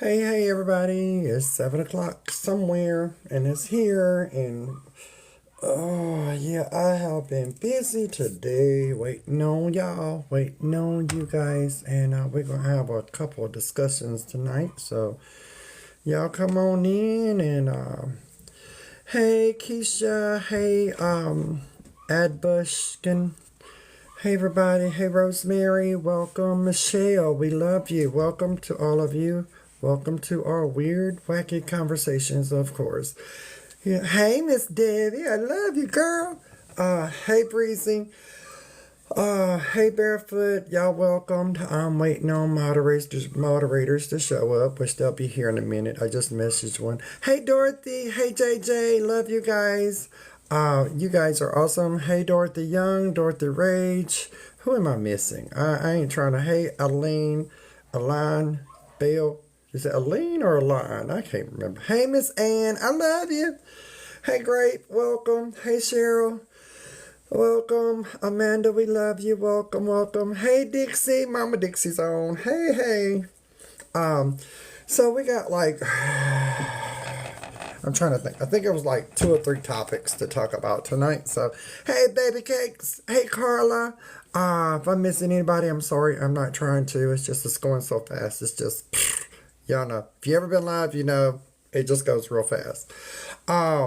Hey, everybody. It's 7 o'clock somewhere, and it's here, and oh, yeah, I have been busy today waiting on y'all, waiting on you guys, and we're gonna have a couple of discussions tonight, so y'all come on in, and hey, Keisha, hey, Adbushkin, hey, everybody, hey, Rosemary, welcome, Michelle, we love you, welcome to all of you. Welcome to our weird, wacky conversations, of course. Yeah. Hey, Miss Debbie, I love you, girl. Hey, Breezy. Hey, Barefoot. Y'all welcomed. I'm waiting on moderators to show up, which they'll be here in a minute. I just messaged one. Hey, Dorothy. Hey, JJ. Love you guys. You guys are awesome. Hey, Dorothy Young, Dorothy Rage. Who am I missing? I ain't trying to. Hey, Aline, Bell. Is it Aline or Aline? I can't remember. Hey, Miss Ann, I love you. Hey, Grape, welcome. Hey, Cheryl, welcome. Amanda, we love you. Welcome, welcome. Hey, Dixie, Mama Dixie's on. Hey. So we got like, I'm trying to think. I think it was like 2 or 3 topics to talk about tonight. So, hey, baby cakes. Hey, Carla. If I'm missing anybody, I'm sorry. I'm not trying to. It's going so fast. It's just. Y'all know. If you ever been live, you know it just goes real fast. But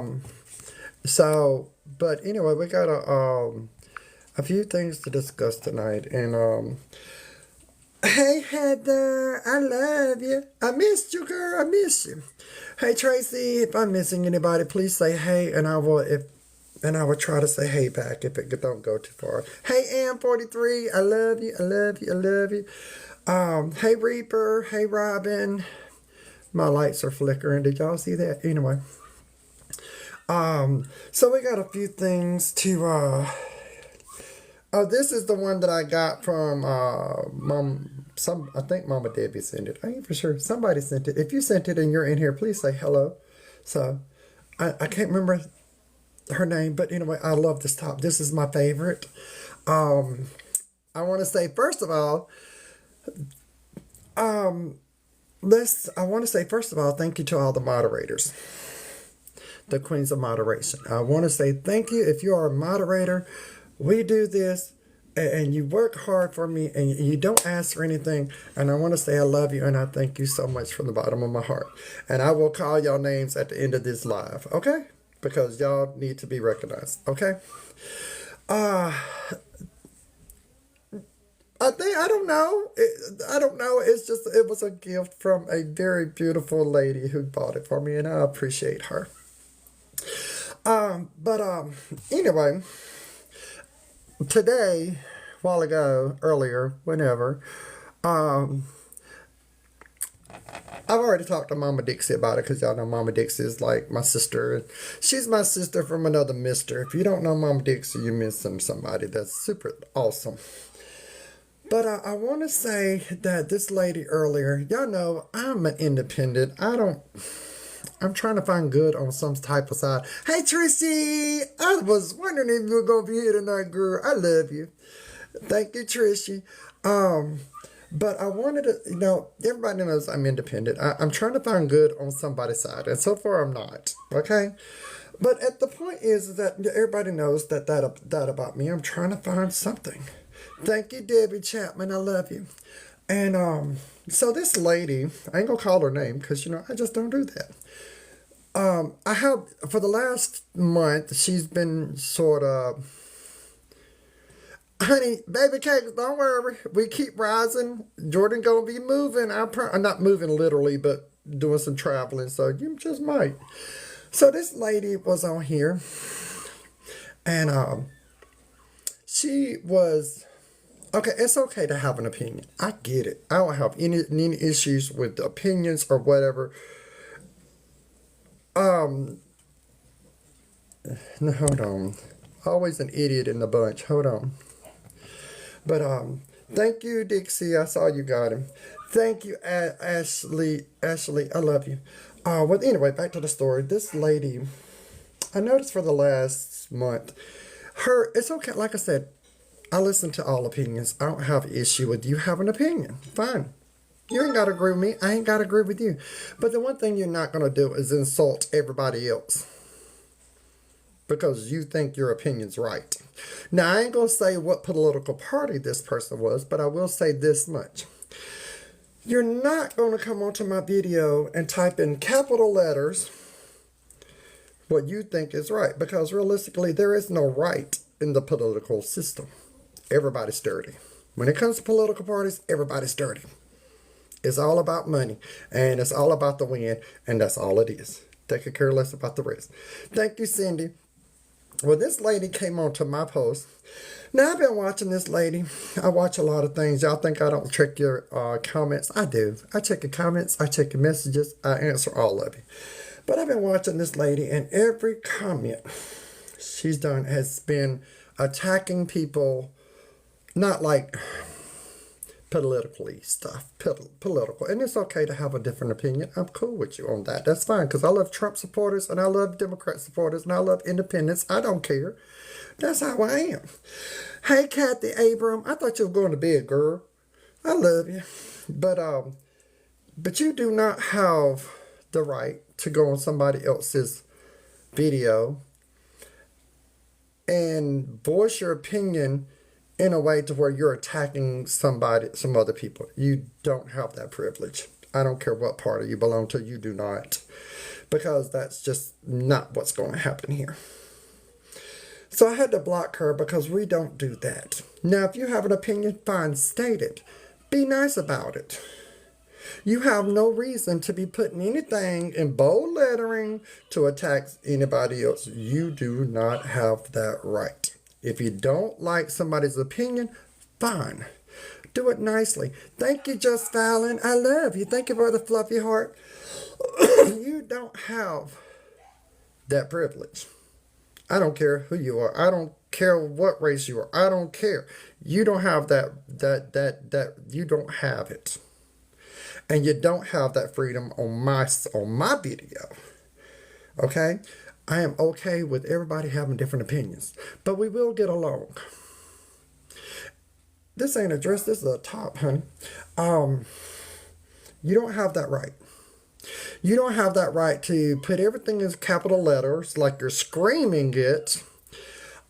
anyway, we got a few things to discuss tonight. And hey Heather, I love you. I missed you, girl. I miss you. Hey Tracy, if I'm missing anybody, please say hey, and I will try to say hey back if it don't go too far. Hey Am43, I love you. I love you. I love you. Hey Reaper, hey Robin. My lights are flickering. Did y'all see that? Anyway. So we got a few things to oh, this is the one that I got from I think Mama Debbie sent it. I ain't for sure. Somebody sent it. If you sent it and you're in here, please say hello. So I can't remember her name, but anyway, I love this top. This is my favorite. I want to say first of all, thank you to all the moderators, the queens of moderation. I want to say thank you. If you are a moderator, we do this and you work hard for me and you don't ask for anything. And I want to say I love you and I thank you so much from the bottom of my heart. And I will call y'all names at the end of this live, okay? Because y'all need to be recognized, okay? I don't know. I don't know. It was a gift from a very beautiful lady who bought it for me, and I appreciate her. But anyway, today, while ago, earlier, whenever, um, I've already talked to Mama Dixie about it because y'all know Mama Dixie is like my sister. She's my sister from another mister. If you don't know Mama Dixie, you're missing somebody that's super awesome. But I want to say that this lady earlier, y'all know I'm an independent. I'm trying to find good on some type of side. Hey, Trishy, I was wondering if you were going to be here tonight, girl. I love you. Thank you, Trishy. But I wanted to, everybody knows I'm independent. I'm trying to find good on somebody's side, and so far I'm not, okay? But at the point is that everybody knows that about me. I'm trying to find something. Thank you, Debbie Chapman. I love you. And so this lady, I ain't gonna call her name because I just don't do that. I have for the last month. She's been sort of, honey, baby cakes. Don't worry, we keep rising. Jordan gonna be moving. I'm not moving literally, but doing some traveling. So you just might. So this lady was on here, and she was. Okay, it's okay to have an opinion. I get it. I don't have any issues with opinions or whatever. No, hold on. Always an idiot in the bunch. Hold on. But thank you, Dixie. I saw you got him. Thank you, Ashley. Ashley, I love you. Well, anyway, back to the story. This lady, I noticed for the last month, it's okay. Like I said, I listen to all opinions. I don't have an issue with you having an opinion. Fine. You ain't got to agree with me. I ain't got to agree with you. But the one thing you're not going to do is insult everybody else because you think your opinion's right. Now, I ain't going to say what political party this person was, but I will say this much. You're not going to come onto my video and type in capital letters what you think is right, because realistically, there is no right in the political system. Everybody's dirty. When it comes to political parties, everybody's dirty. It's all about money, and it's all about the win, and that's all it is. They could care less about the rest. Thank you, Cindy. Well, this lady came onto my post. Now, I've been watching this lady. I watch a lot of things. Y'all think I don't check your comments? I do. I check your comments. I check your messages. I answer all of you. But I've been watching this lady, and every comment she's done has been attacking people, not like politically stuff, political. And it's okay to have a different opinion. I'm cool with you on that. That's fine, because I love Trump supporters, and I love Democrat supporters, and I love independents. I don't care. That's how I am. Hey, Kathy Abram, I thought you were going to be a girl. I love you. But you do not have the right to go on somebody else's video and voice your opinion in a way to where you're attacking somebody, some other people. You don't have that privilege. I don't care what party you belong to, you do not. Because that's just not what's going to happen here. So I had to block her because we don't do that. Now, if you have an opinion, fine, state it. Be nice about it. You have no reason to be putting anything in bold lettering to attack anybody else. You do not have that right. If you don't like somebody's opinion, fine. Do it nicely. Thank you, Just Fallon. I love you. Thank you for the fluffy heart. You don't have that privilege. I don't care who you are. I don't care what race you are. I don't care. You don't have that you don't have it. And you don't have that freedom on my video. Okay? I am okay with everybody having different opinions. But we will get along. This ain't a dress, this is a top, honey. You don't have that right. You don't have that right to put everything in capital letters like you're screaming it.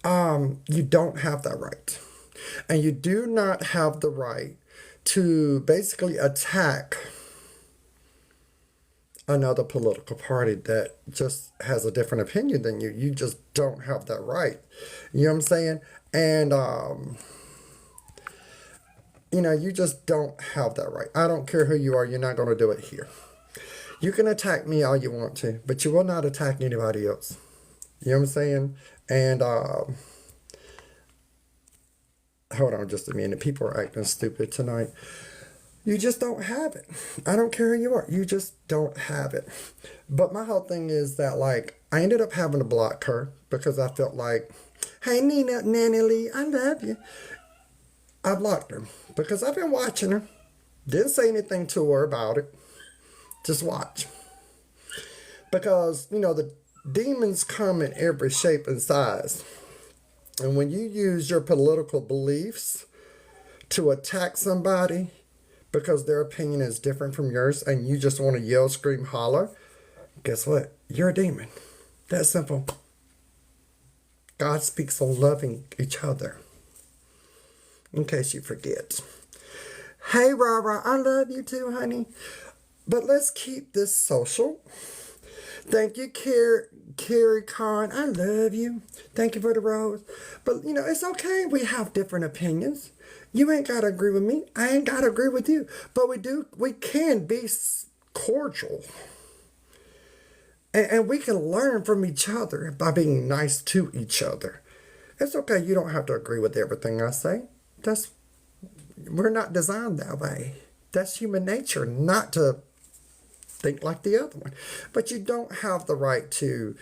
You don't have that right. And you do not have the right to basically attack another political party that just has a different opinion than you. You just don't have that right. You know what I'm saying? And, you just don't have that right. I don't care who you are. You're not going to do it here. You can attack me all you want to, but you will not attack anybody else. You know what I'm saying? And, hold on just a minute. People are acting stupid tonight. You just don't have it. I don't care who you are. You just don't have it. But my whole thing is that, I ended up having to block her because I felt like, hey, Nanny Lee, I love you. I blocked her because I've been watching her. Didn't say anything to her about it. Just watch. Because, the demons come in every shape and size. And when you use your political beliefs to attack somebody because their opinion is different from yours and you just want to yell, scream, holler, guess what? You're a demon. That's simple. God speaks of loving each other. In case you forget. Hey, Rara, I love you too, honey. But let's keep this social. Thank you, Carrie Khan. I love you. Thank you for the rose. But, it's okay. We have different opinions. You ain't got to agree with me. I ain't got to agree with you. But we can be cordial. And we can learn from each other by being nice to each other. It's okay. You don't have to agree with everything I say. We're not designed that way. That's human nature, not to think like the other one. But you don't have the right to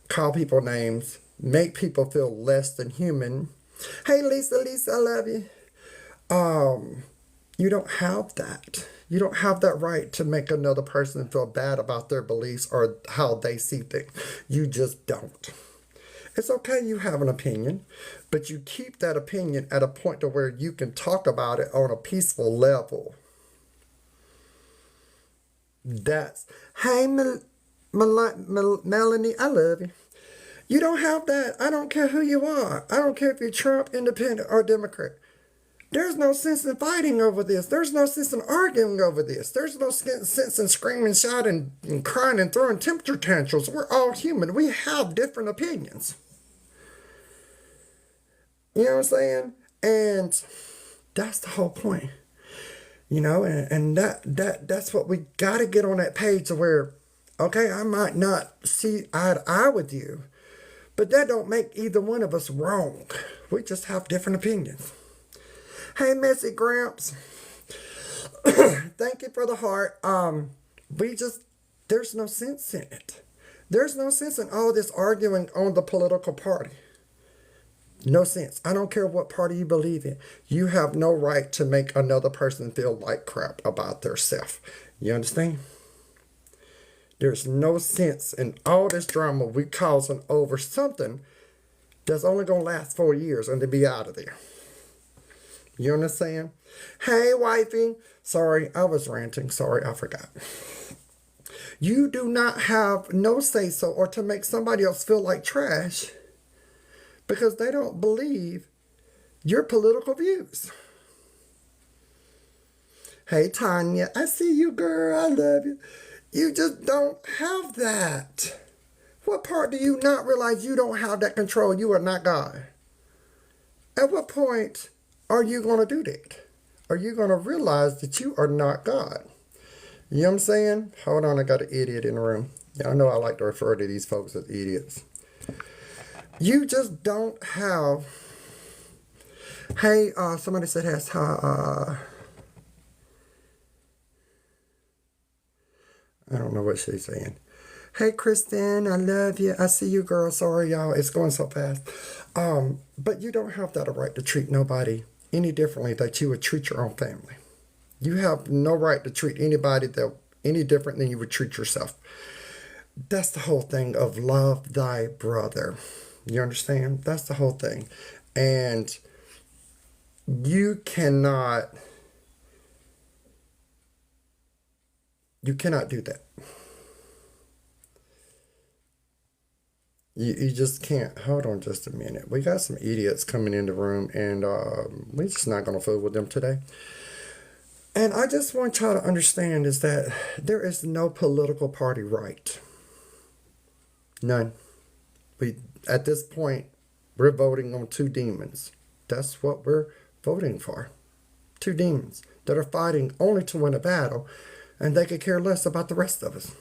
call people names, make people feel less than human. Hey, Lisa, I love you. You don't have that. You don't have that right to make another person feel bad about their beliefs or how they see things. You just don't. It's okay you have an opinion, but you keep that opinion at a point to where you can talk about it on a peaceful level. That's, hey, Melanie, I love you. You don't have that. I don't care who you are. I don't care if you're Trump, Independent, or Democrat. There's no sense in fighting over this. There's no sense in arguing over this. There's no sense in screaming, shouting, and crying and throwing temperature tantrums. We're all human. We have different opinions. You know what I'm saying? And that's the whole point. You know, and that's what we got to get on that page to where, okay, I might not see eye to eye with you, but that don't make either one of us wrong. We just have different opinions. Hey, Missy Gramps. Thank you for the heart. There's no sense in it. There's no sense in all this arguing on the political party. No sense. I don't care what party you believe in. You have no right to make another person feel like crap about their self. You understand? There's no sense in all this drama we causing over something that's only going to last 4 years and to be out of there. You understand? Hey, wifey. Sorry, I was ranting. Sorry, I forgot. You do not have no say-so or to make somebody else feel like trash because they don't believe your political views. Hey, Tanya, I see you, girl. I love you. You just don't have that. What part do you not realize you don't have that control? You are not God. At what point are you going to do that? Are you going to realize that you are not God? You know what I'm saying? Hold on, I got an idiot in the room. Y'all know I like to refer to these folks as idiots. You just don't have... Hey, somebody said has... I don't know what she's saying. Hey, Kristen, I love you. I see you, girl. Sorry, y'all. It's going so fast. But you don't have that right to treat nobody any differently that you would treat your own family. You have no right to treat anybody any different than you would treat yourself. That's the whole thing of love thy brother. You understand? That's the whole thing. And you cannot do that. You just can't. Hold on just a minute. We got some idiots coming in the room, and we're just not going to fool with them today. And I just want y'all to understand is that there is no political party right. None. At this point, we're voting on two demons. That's what we're voting for. Two demons that are fighting only to win a battle, and they could care less about the rest of us.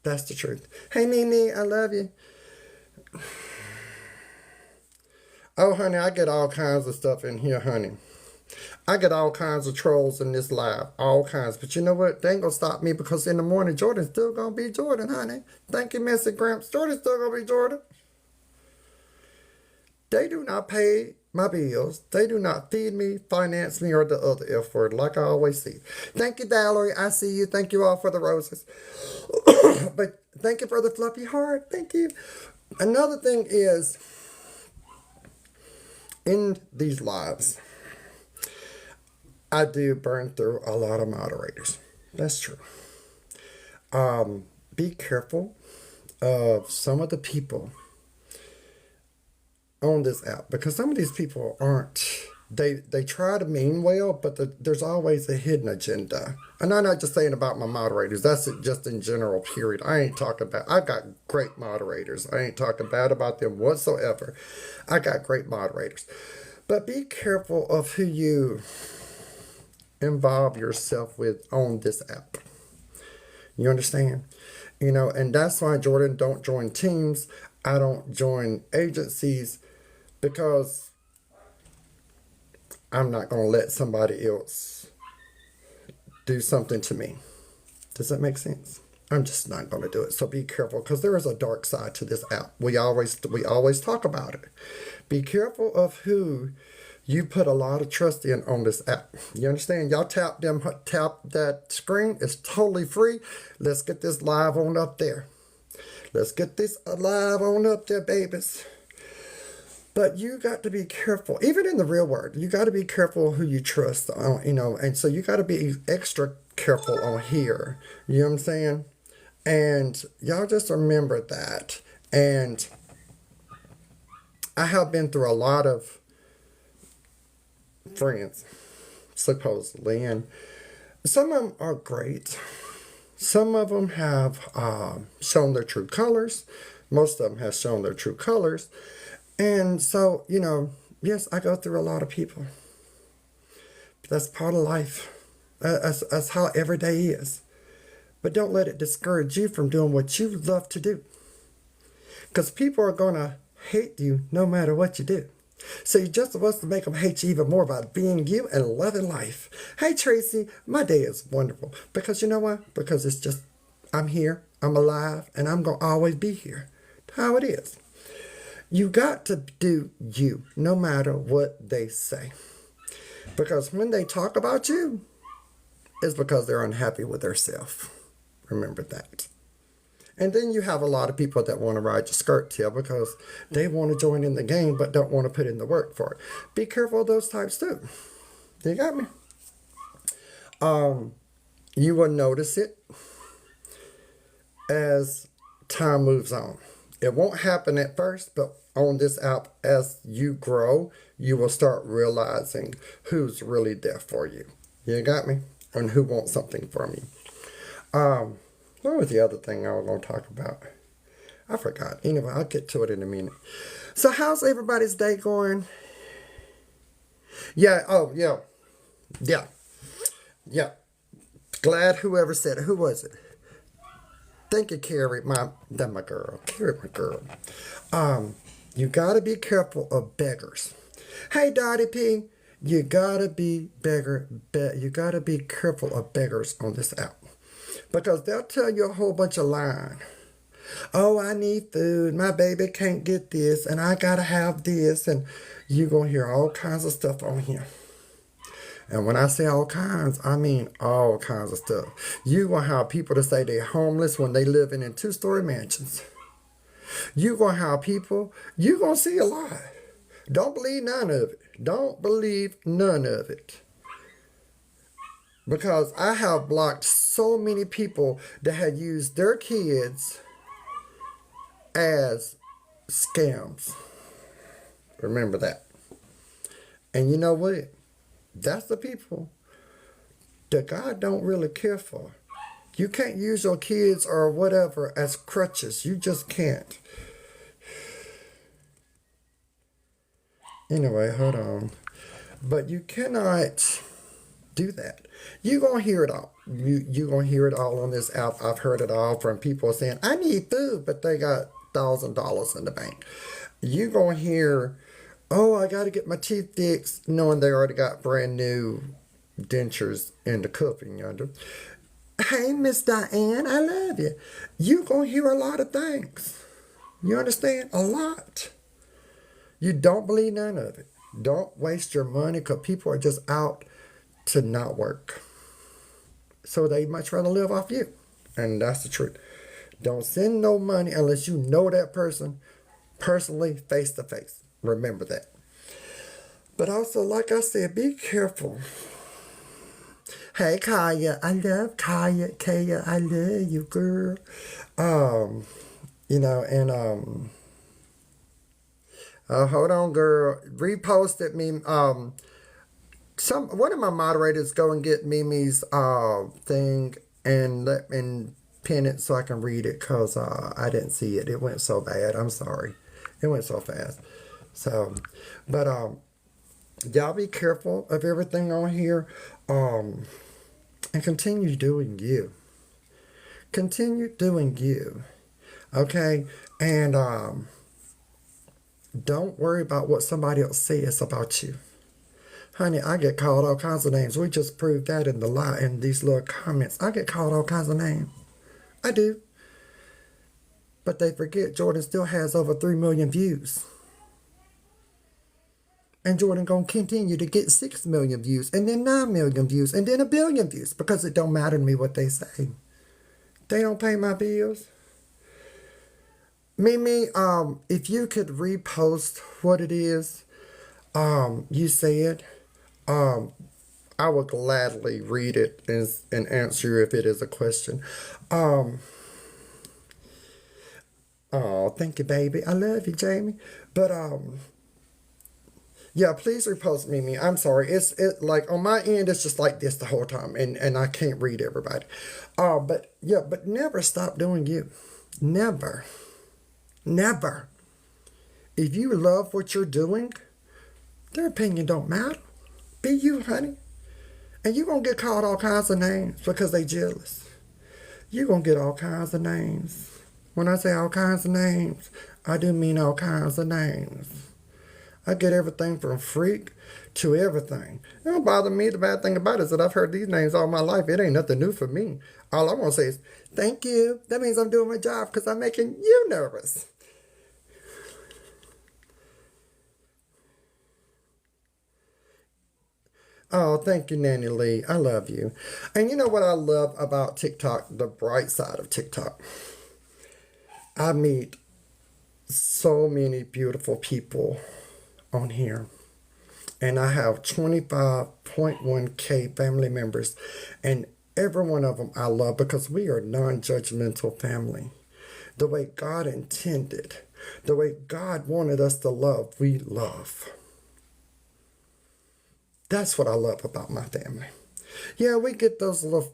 That's the truth. Hey, Nene, I love you. Oh, honey, I get all kinds of stuff in here, honey. I get all kinds of trolls in this live. All kinds. But you know what? They ain't going to stop me because in the morning, Jordan's still going to be Jordan, honey. Thank you, Missy Gramps. Jordan's still going to be Jordan. They do not pay my bills. They do not feed me, finance me, or the other F word, like I always see. Thank you, Valerie. I see you. Thank you all for the roses. But thank you for the fluffy heart. Thank you. Another thing is, in these lives, I do burn through a lot of moderators. That's true. Be careful of some of the people on this app because some of these people aren't, they try to mean well, but there's always a hidden agenda. And I'm not just saying about my moderators, that's just in general, period. I ain't talking about, I got great moderators. I ain't talking bad about them whatsoever. I got great moderators. But be careful of who you involve yourself with on this app. You understand? You know, and that's why, Jordan, don't join teams. I don't join agencies because I'm not going to let somebody else do something to me. Does that make sense? I'm just not going to do it. So be careful because there is a dark side to this app. We always talk about it. Be careful of who you put a lot of trust in on this app. You understand? Y'all tap that screen. It's totally free. Let's get this live on up there. Let's get this live on up there, babies. But you got to be careful, even in the real world. You got to be careful who you trust, and so you got to be extra careful on here. You know what I'm saying? And y'all just remember that. And I have been through a lot of friends, supposedly, and some of them are great. Some of them have shown their true colors. Most of them have shown their true colors. And so, yes, I go through a lot of people. That's part of life. That's how every day is. But don't let it discourage you from doing what you love to do. Because people are going to hate you no matter what you do. So you're just supposed to make them hate you even more by being you and loving life. Hey, Tracy, my day is wonderful. Because you know what? Because it's just, I'm here, I'm alive, and I'm going to always be here. That's how it is. You got to do you, no matter what they say. Because when they talk about you, it's because they're unhappy with themselves. Remember that. And then you have a lot of people that want to ride your skirt tail because they want to join in the game but don't want to put in the work for it. Be careful of those types too. You got me? You will notice it as time moves on. It won't happen at first, but on this app, as you grow, you will start realizing who's really there for you. You got me? And who wants something from you. What was the other thing I was going to talk about? I forgot. Anyway, I'll get to it in a minute. So how's everybody's day going? Yeah, oh, yeah. Yeah. Yeah. Glad whoever said it. Who was it? Thank you, Carrie, my girl. Carrie, my girl. You gotta be careful of beggars. Hey, Dottie P, you gotta be you gotta be careful of beggars on this app. Because they'll tell you a whole bunch of lying. Oh, I need food. My baby can't get this, and I gotta have this, and you're gonna hear all kinds of stuff on here. And when I say all kinds, I mean all kinds of stuff. You gonna have people to say they're homeless when they living in 2-story mansions. You gonna have people, you gonna see a lot. Don't believe none of it. Don't believe none of it. Because I have blocked so many people that had used their kids as scams. Remember that. And you know what? That's the people that God don't really care for. You can't use your kids or whatever as crutches. You just can't. Anyway, hold on. But you cannot do that. You're going to hear it all. You're going to hear it all on this app. I've heard it all from people saying, I need food, but they got $1,000 in the bank. You're going to hear, oh, I got to get my teeth fixed, knowing they already got brand new dentures in the cupping yonder. Hey, Miss Diane, I love you. You're going to hear a lot of things. You understand? A lot. You don't believe none of it. Don't waste your money because people are just out to not work. So they much rather live off you. And that's the truth. Don't send no money unless you know that person personally, face to face. Remember that. But also, like I said, be careful. Hey, Kaya. I love Kaya. Kaya, I love you, girl. Hold on, girl. Reposted me. One of my moderators go and get Mimi's thing and pin it so I can read it because I didn't see it. It went so bad. I'm sorry. It went so fast. So, but y'all be careful of everything on here, and continue doing you. Continue doing you. Okay, and don't worry about what somebody else says about you. Honey, I get called all kinds of names. We just proved that in these little comments. I get called all kinds of names. I do. But they forget Jordan still has over 3 million views. And Jordan gonna continue to get 6 million views, and then 9 million views, and then 1 billion views, because it don't matter to me what they say. They don't pay my bills. Mimi, if you could repost what it is, you said, um, I will gladly read it and answer if it is a question. Um, oh, thank you, baby. I love you, Jamie. But yeah, please repost Mimi. I'm sorry. It like on my end, it's just like this the whole time, and I can't read everybody. But yeah, but never stop doing you. Never, never. If you love what you're doing, their opinion don't matter. Be you, honey. And you're going to get called all kinds of names because they jealous. You're going to get all kinds of names. When I say all kinds of names, I do mean all kinds of names. I get everything from freak to everything. It don't bother me. The bad thing about it is that I've heard these names all my life. It ain't nothing new for me. All I want to say is, thank you. That means I'm doing my job because I'm making you nervous. Oh, thank you, Nanny Lee. I love you. And you know what I love about TikTok? The bright side of TikTok. I meet so many beautiful people on here. And I have 25.1K family members. And every one of them I love because we are non-judgmental family. The way God intended, the way God wanted us to love, we love. That's what I love about my family. Yeah, we get those little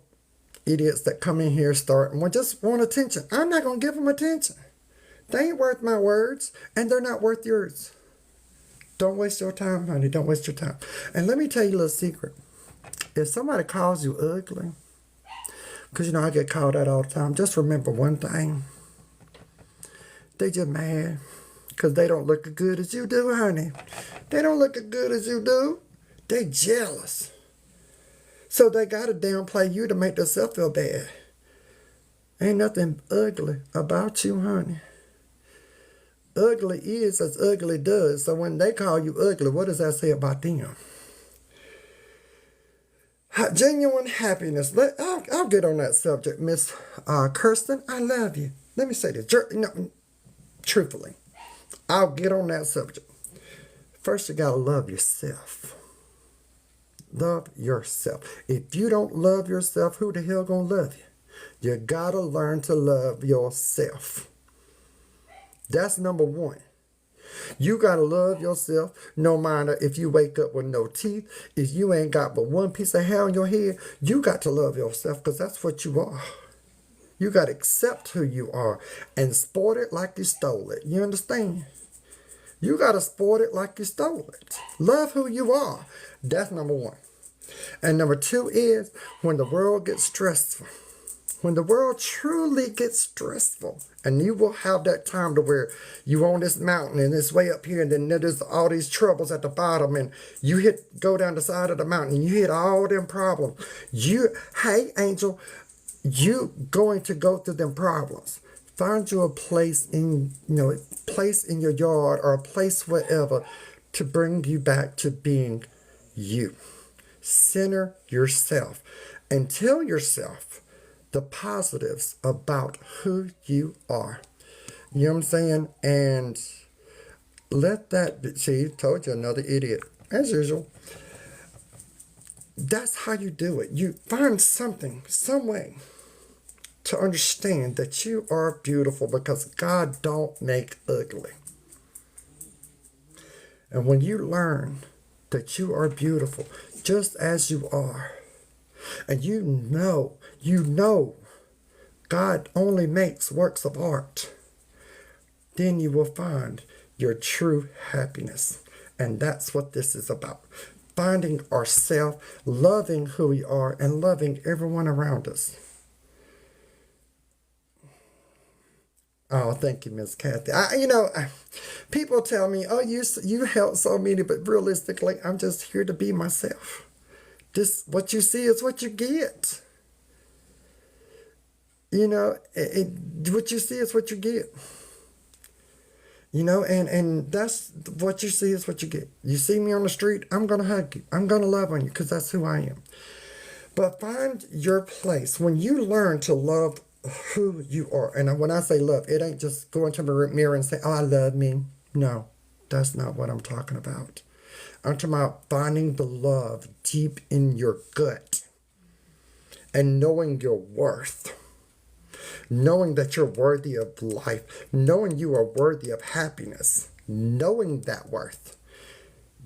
idiots that come in here starting, well, just want attention. I'm not going to give them attention. They ain't worth my words, and they're not worth yours. Don't waste your time, honey. Don't waste your time. And let me tell you a little secret. If somebody calls you ugly, because, you know, I get called out all the time, just remember one thing. They just mad because they don't look as good as you do, honey. They don't look as good as you do. They jealous. So they got to downplay you to make themselves feel bad. Ain't nothing ugly about you, honey. Ugly is as ugly does. So when they call you ugly, what does that say about them? Genuine happiness. I'll get on that subject, Miss Kirsten. I love you. Let me say this. No, truthfully, I'll get on that subject. First, you got to love yourself. Love yourself. If you don't love yourself, who the hell gonna love you? You gotta learn to love yourself. That's number one. You gotta love yourself no matter if you wake up with no teeth, if you ain't got but one piece of hair on your head, you got to love yourself because that's what you are. You gotta accept who you are and sport it like you stole it. You understand? You gotta sport it like you stole it. Love who you are. That's number one. And number two is when the world gets stressful. When the world truly gets stressful, and you will have that time to where you on this mountain and it's way up here, and then there's all these troubles at the bottom, and you go down the side of the mountain, and you hit all them problems. Hey, Angel, you going to go through them problems. Find you a place place in your yard or a place wherever to bring you back to being you. Center yourself and tell yourself the positives about who you are. You know what I'm saying? And let that see, told you another idiot. As usual. That's how you do it. You find something, some way to understand that you are beautiful because God don't make ugly. And when you learn that you are beautiful just as you are, and you know God only makes works of art, then you will find your true happiness. And that's what this is about. Finding ourselves, loving who we are, and loving everyone around us. Oh, thank you, Miss Kathy. People tell me, "Oh, you help so many," but realistically, I'm just here to be myself. What you see is what you get. What you see is what you get. And that's what you see is what you get. You see me on the street, I'm gonna hug you. I'm gonna love on you because that's who I am. But find your place. When you learn to love who you are. And when I say love, it ain't just going to the mirror and say, oh, I love me. No, that's not what I'm talking about. I'm talking about finding the love deep in your gut and knowing your worth. Knowing that you're worthy of life. Knowing you are worthy of happiness. Knowing that worth.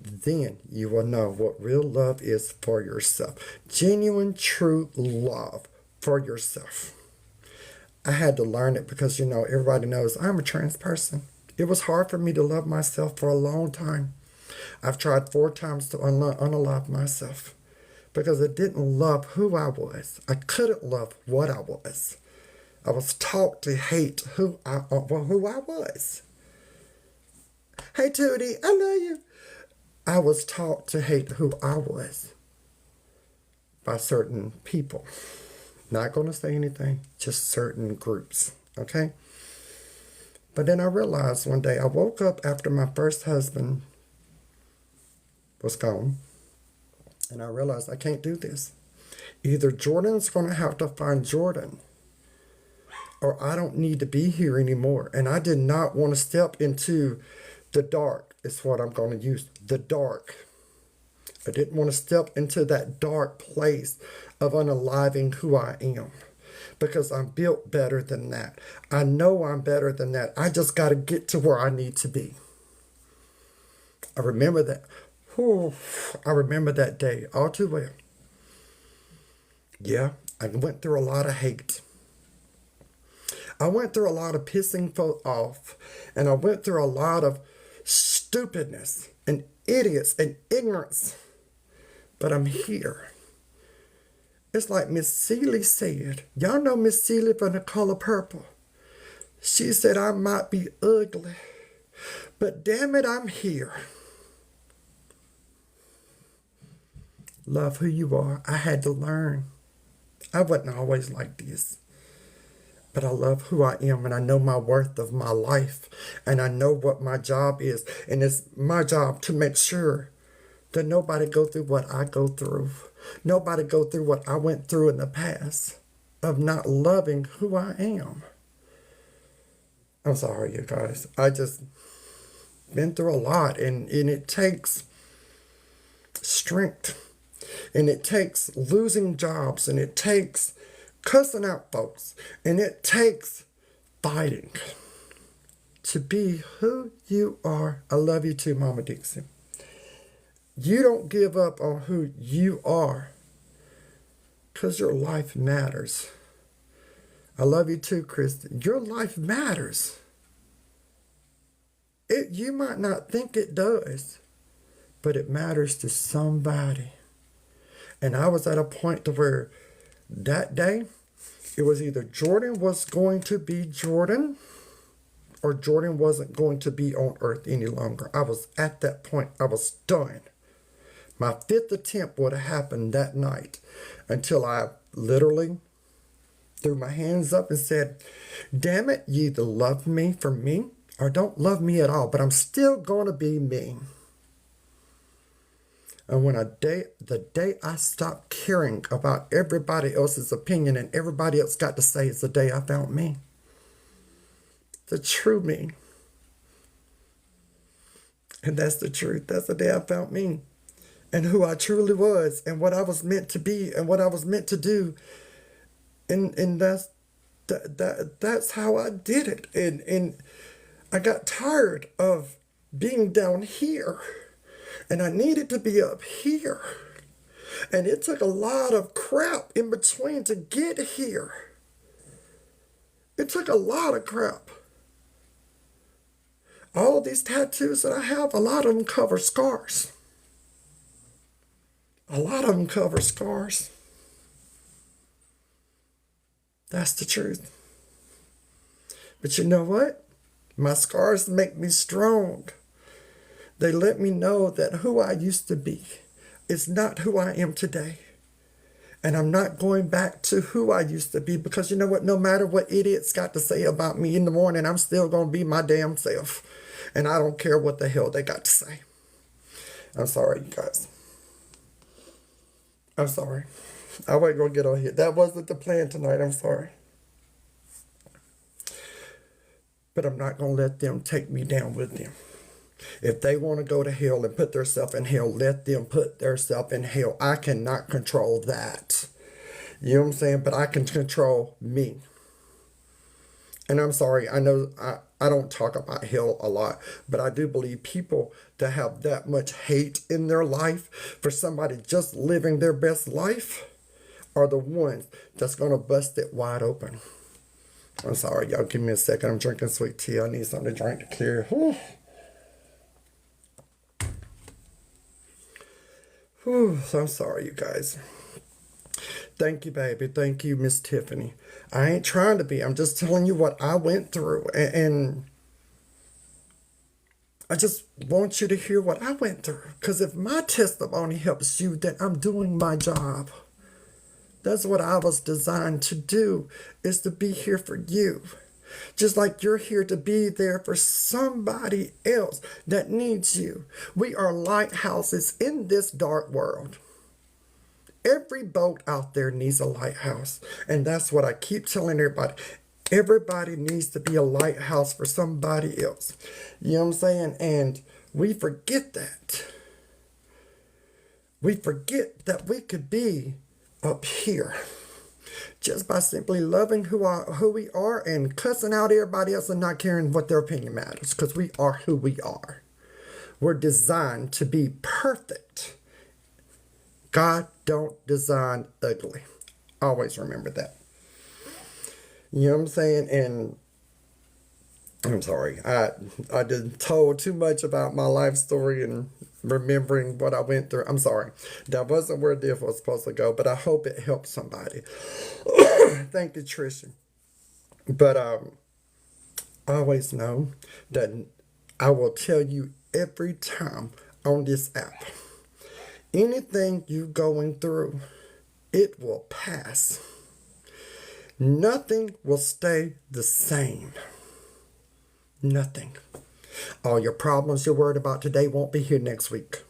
Then you will know what real love is for yourself. Genuine, true love for yourself. I had to learn it because, everybody knows I'm a trans person. It was hard for me to love myself for a long time. I've tried 4 times to unalive myself because I didn't love who I was. I couldn't love what I was. I was taught to hate who I was. Hey, Tootie, I love you. I was taught to hate who I was by certain people. Not going to say anything, just certain groups, okay? But then I realized one day, I woke up after my first husband was gone, and I realized I can't do this. Either Jordan's going to have to find Jordan, or I don't need to be here anymore. And I did not want to step into the dark, is what I'm going to use, the dark. I didn't want to step into that dark place of unaliving who I am. Because I'm built better than that. I know I'm better than that. I just got to get to where I need to be. I remember that. I remember that day all too well. Yeah, I went through a lot of hate. I went through a lot of pissing folk off. And I went through a lot of stupidness and idiots and ignorance. But I'm here. It's like Miss Celie said. Y'all know Miss Celie from The Color Purple. She said, I might be ugly, but damn it, I'm here. Love who you are. I had to learn. I wasn't always like this. But I love who I am, and I know my worth of my life. And I know what my job is. And it's my job to make sure that nobody go through what I go through. Nobody go through what I went through in the past of not loving who I am. I'm sorry, you guys. I just been through a lot, and it takes strength, and it takes losing jobs, and it takes cussing out folks, and it takes fighting to be who you are. I love you too, Mama Dixie. You don't give up on who you are because your life matters. I love you too, Kristen. Your life matters. You might not think it does, but it matters to somebody. And I was at a point to where that day, it was either Jordan was going to be Jordan or Jordan wasn't going to be on earth any longer. I was at that point. I was done. My 5th attempt would have happened that night until I literally threw my hands up and said, damn it, you either love me for me or don't love me at all, but I'm still going to be me. And when the day I stopped caring about everybody else's opinion and everybody else got to say is the day I found me. The true me. And that's the truth. That's the day I found me. And who I truly was, and what I was meant to be, and what I was meant to do. And that's how I did it. And I got tired of being down here. And I needed to be up here. And it took a lot of crap in between to get here. It took a lot of crap. All these tattoos that I have, a lot of them cover scars. A lot of them cover scars. That's the truth. But you know what? My scars make me strong. They let me know that who I used to be is not who I am today. And I'm not going back to who I used to be because you know what? No matter what idiots got to say about me in the morning, I'm still going to be my damn self. And I don't care what the hell they got to say. I'm sorry, you guys. I'm sorry. I wasn't going to get on here. That wasn't the plan tonight. I'm sorry. but I'm not going to let them take me down with them. If they want to go to hell and put themselves in hell, let them put themselves in hell. I cannot control that. You know what I'm saying? But I can control me. And I'm sorry, I know I don't talk about hell a lot, but I do believe people that have that much hate in their life for somebody just living their best life are the ones that's going to bust it wide open. I'm sorry, y'all. Give me a second. I'm drinking sweet tea. I need something to drink to clear. Whew. Whew. I'm sorry, you guys. Thank you, baby. Thank you, Miss Tiffany. I ain't trying to be. I'm just telling you what I went through. And I just want you to hear what I went through. Because if my testimony helps you, then I'm doing my job. That's what I was designed to do, is to be here for you. Just like you're here to be there for somebody else that needs you. We are lighthouses in this dark world. Every boat out there needs a lighthouse. And that's what I keep telling everybody. Everybody needs to be a lighthouse for somebody else. You know what I'm saying? And we forget that. We forget that we could be up here just by simply loving who we are and cussing out everybody else and not caring what their opinion matters, because we are who we are. We're designed to be perfect. God don't design ugly. Always remember that. You know what I'm saying? And I'm sorry, I did told too much about my life story and remembering what I went through. I'm sorry. That wasn't where this was supposed to go, but I hope it helped somebody. Thank you, Trisha. But always know that I will tell you every time on this app, anything you going through, it will pass. Nothing will stay the same. Nothing. All your problems you're worried about today won't be here next week.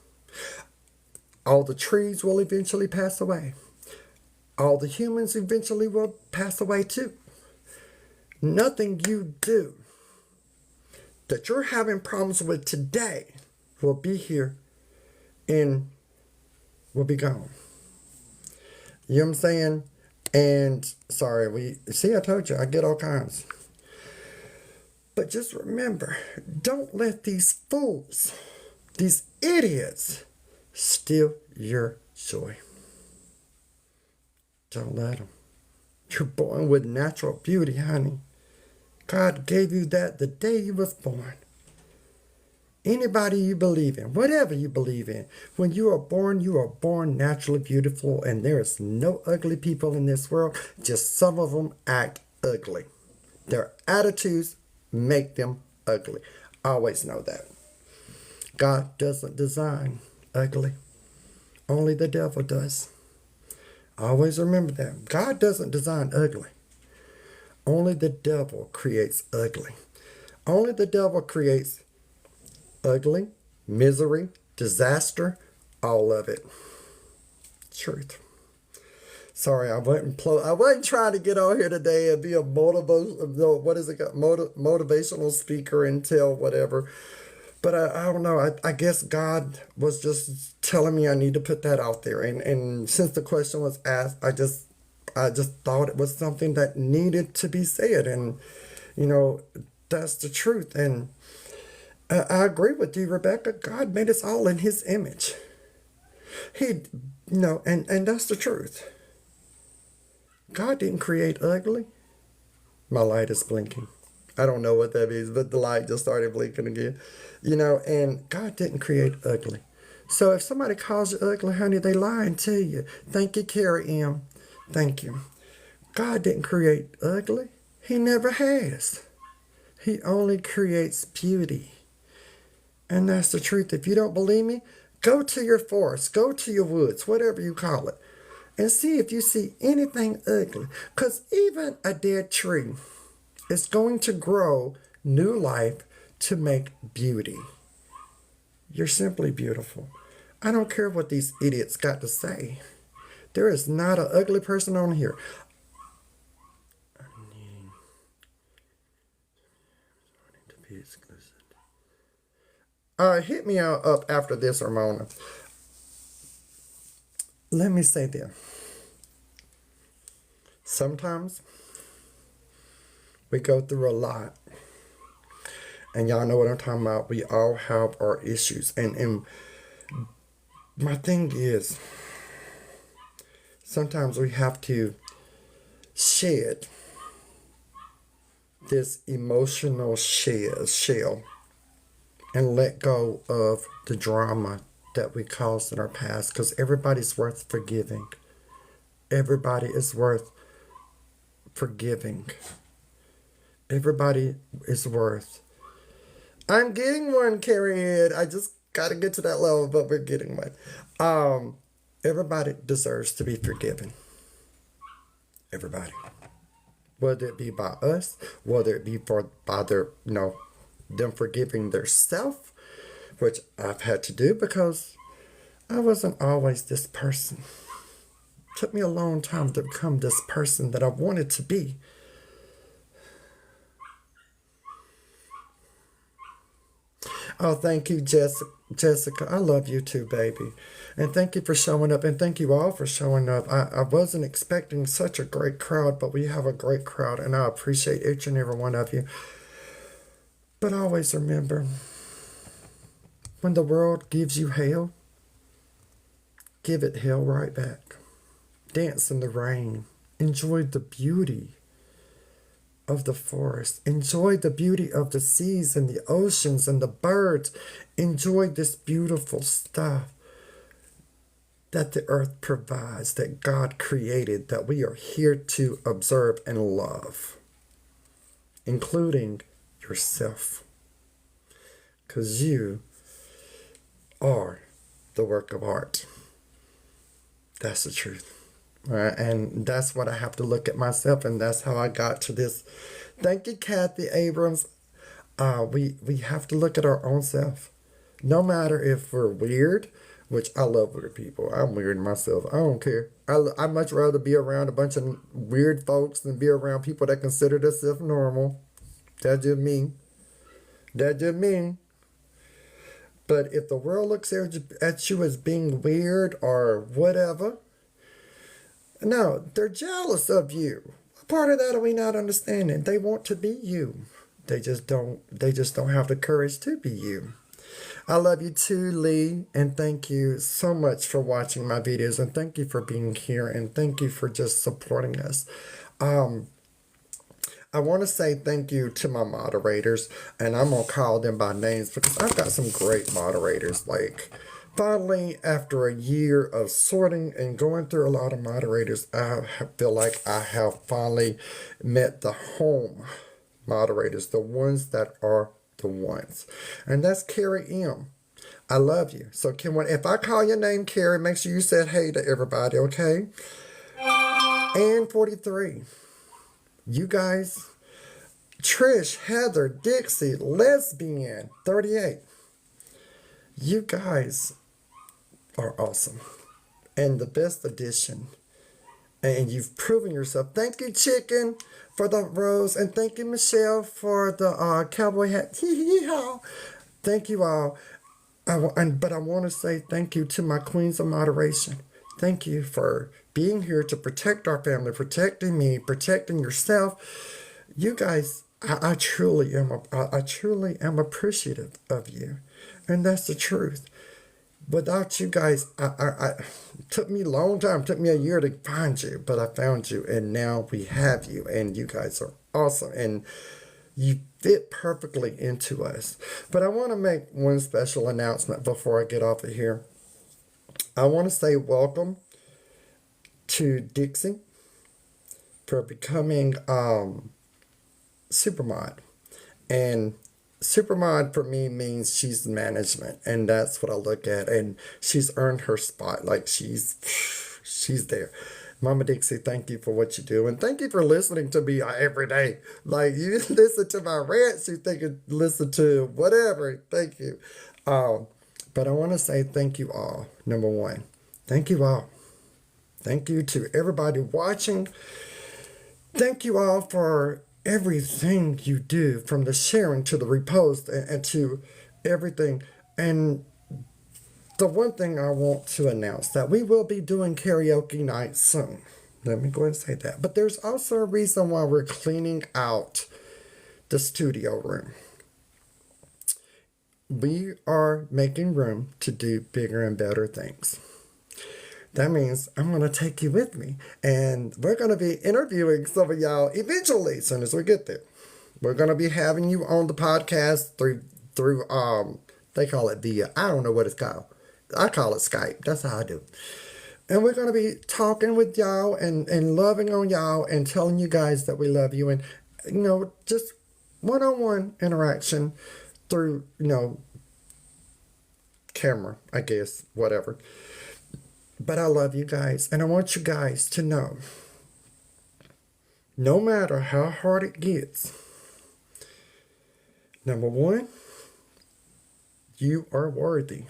All the trees will eventually pass away. All the humans eventually will pass away too. Nothing you do that you're having problems with today will be here and will be gone. You know what I'm saying? And sorry, I told you, I get all kinds. But just remember, don't let these fools, these idiots, steal your joy. Don't let them. You're born with natural beauty, honey. God gave you that the day you was born. Anybody you believe in, whatever you believe in, when you are born naturally beautiful, and there is no ugly people in this world, just some of them act ugly. Their attitudes make them ugly. Always know that. God doesn't design ugly. Only the devil does. Always remember that. God doesn't design ugly. Only the devil creates ugly. Only the devil creates ugly, misery, disaster, all of it. Truth. Sorry, I wasn't trying to get on here today and be a motivational speaker and tell whatever. But I don't know. I guess God was just telling me I need to put that out there. And since the question was asked, I just thought it was something that needed to be said. And, that's the truth. And I agree with you, Rebecca. God made us all in his image. And that's the truth. God didn't create ugly. My light is blinking. I don't know what that means, but the light just started blinking again. And God didn't create ugly. So if somebody calls you ugly, honey, they lying to you. Thank you, Carrie M. Thank you. God didn't create ugly. He never has. He only creates beauty. And that's the truth. If you don't believe me, go to your forest, go to your woods, whatever you call it, and see if you see anything ugly. Because even a dead tree is going to grow new life to make beauty. You're simply beautiful. I don't care what these idiots got to say. There is not an ugly person on here. Hit me out up after this, Ramona. Let me say this. Sometimes we go through a lot. And y'all know what I'm talking about. We all have our issues. And my thing is, sometimes we have to shed this emotional shell and let go of the drama that we caused in our past, because everybody's worth forgiving. Everybody is worth forgiving. Everybody is worth. I'm getting one, Carrie. I just got to get to that level, but we're getting one. Everybody deserves to be forgiven. Everybody. Whether it be by us, whether it be by their, them forgiving their self, which I've had to do because I wasn't always this person. It took me a long time to become this person that I wanted to be. Oh, thank you, Jessica. I love you too, baby. And thank you for showing up. And thank you all for showing up. I wasn't expecting such a great crowd, but we have a great crowd. And I appreciate each and every one of you. But always remember, when the world gives you hell, give it hell right back. Dance in the rain. Enjoy the beauty of the forest. Enjoy the beauty of the seas and the oceans and the birds. Enjoy this beautiful stuff that the earth provides, that God created, that we are here to observe and love, including yourself. Because you are the work of art. That's the truth. And that's what I have to look at myself, and that's how I got to this. Thank you, Kathy Abrams. We have to look at our own self. No matter if we're weird, which I love weird people. I'm weird myself. I don't care. I'd much rather be around a bunch of weird folks than be around people that consider themselves normal. That's just me. That's just me. But if the world looks at you as being weird or whatever, no, they're jealous of you. What part of that are we not understanding? They want to be you. They just don't have the courage to be you. I love you too, Lee, and thank you so much for watching my videos, and thank you for being here, and thank you for just supporting us. I want to say thank you to my moderators, and I'm going to call them by names because I've got some great moderators. Like, finally, after a year of sorting and going through a lot of moderators, I feel like I have finally met the home moderators, the ones that are the ones. And that's Carrie M. I love you. So if I call your name, Carrie, make sure you said hey to everybody, okay? And 43. You guys, Trish, Heather, Dixie, Lesbian, 38. You guys are awesome. And the best addition. And you've proven yourself. Thank you, Chicken, for the rose. And thank you, Michelle, for the cowboy hat. Thank you all. But I want to say thank you to my queens of moderation. Thank you for being here to protect our family, protecting me, protecting yourself. You guys, I truly am appreciative of you. And that's the truth. Without you guys, it took me a long time. It took me a year to find you, but I found you, and now we have you, and you guys are awesome, and you fit perfectly into us. But I want to make one special announcement before I get off of here. I want to say welcome to Dixie for becoming Supermod. And Supermod for me means she's management, and that's what I look at. And she's earned her spot. Like she's there. Mama Dixie, thank you for what you do, and thank you for listening to me every day. Like you listen to my rants, you think you listen to whatever. Thank you. But I want to say thank you all. Number one, thank you all. Thank you to everybody watching. Thank you all for everything you do, from the sharing to the repost and to everything. And the one thing I want to announce that we will be doing karaoke night soon. Let me go ahead and say that. But there's also a reason why we're cleaning out the studio room. We are making room to do bigger and better things. That means I'm going to take you with me. And we're going to be interviewing some of y'all eventually, as soon as we get there. We're going to be having you on the podcast through they call it the, I don't know what it's called. I call it Skype. That's how I do it. And we're going to be talking with y'all and loving on y'all and telling you guys that we love you. And, just one-on-one interaction through, camera, I guess, whatever. But I love you guys. And I want you guys to know, no matter how hard it gets, number one, you are worthy.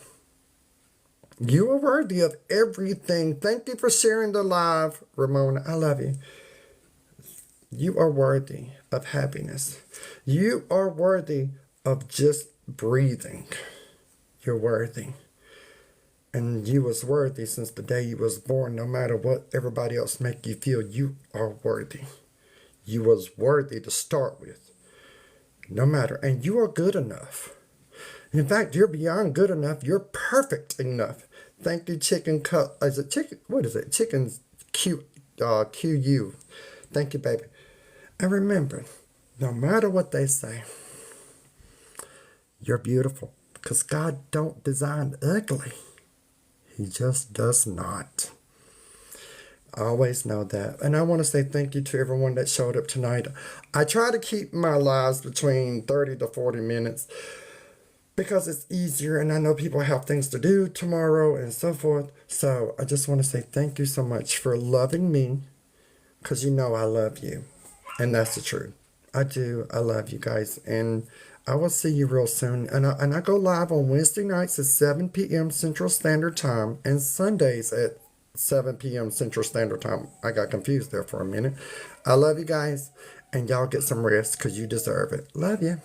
You are worthy of everything. Thank you for sharing the live, Ramona. I love you. You are worthy of happiness. You are worthy of just breathing. You're worthy. And you was worthy since the day you was born. No matter what everybody else make you feel, you are worthy. You was worthy to start with. No matter. And you are good enough. In fact, you're beyond good enough. You're perfect enough. Thank you, Chicken Cut. Is it Chicken? What is it? Chicken QU. Thank you, baby. And remember, no matter what they say, you're beautiful. Because God don't design ugly. He just does not. I always know that. And I want to say thank you to everyone that showed up tonight. I try to keep my lives between 30 to 40 minutes. Because it's easier, and I know people have things to do tomorrow and so forth. So I just want to say thank you so much for loving me, because I love you. And that's the truth. I do. I love you guys. And I will see you real soon. And I go live on Wednesday nights at 7 p.m. Central Standard Time and Sundays at 7 p.m. Central Standard Time. I got confused there for a minute. I love you guys. And y'all get some rest because you deserve it. Love you.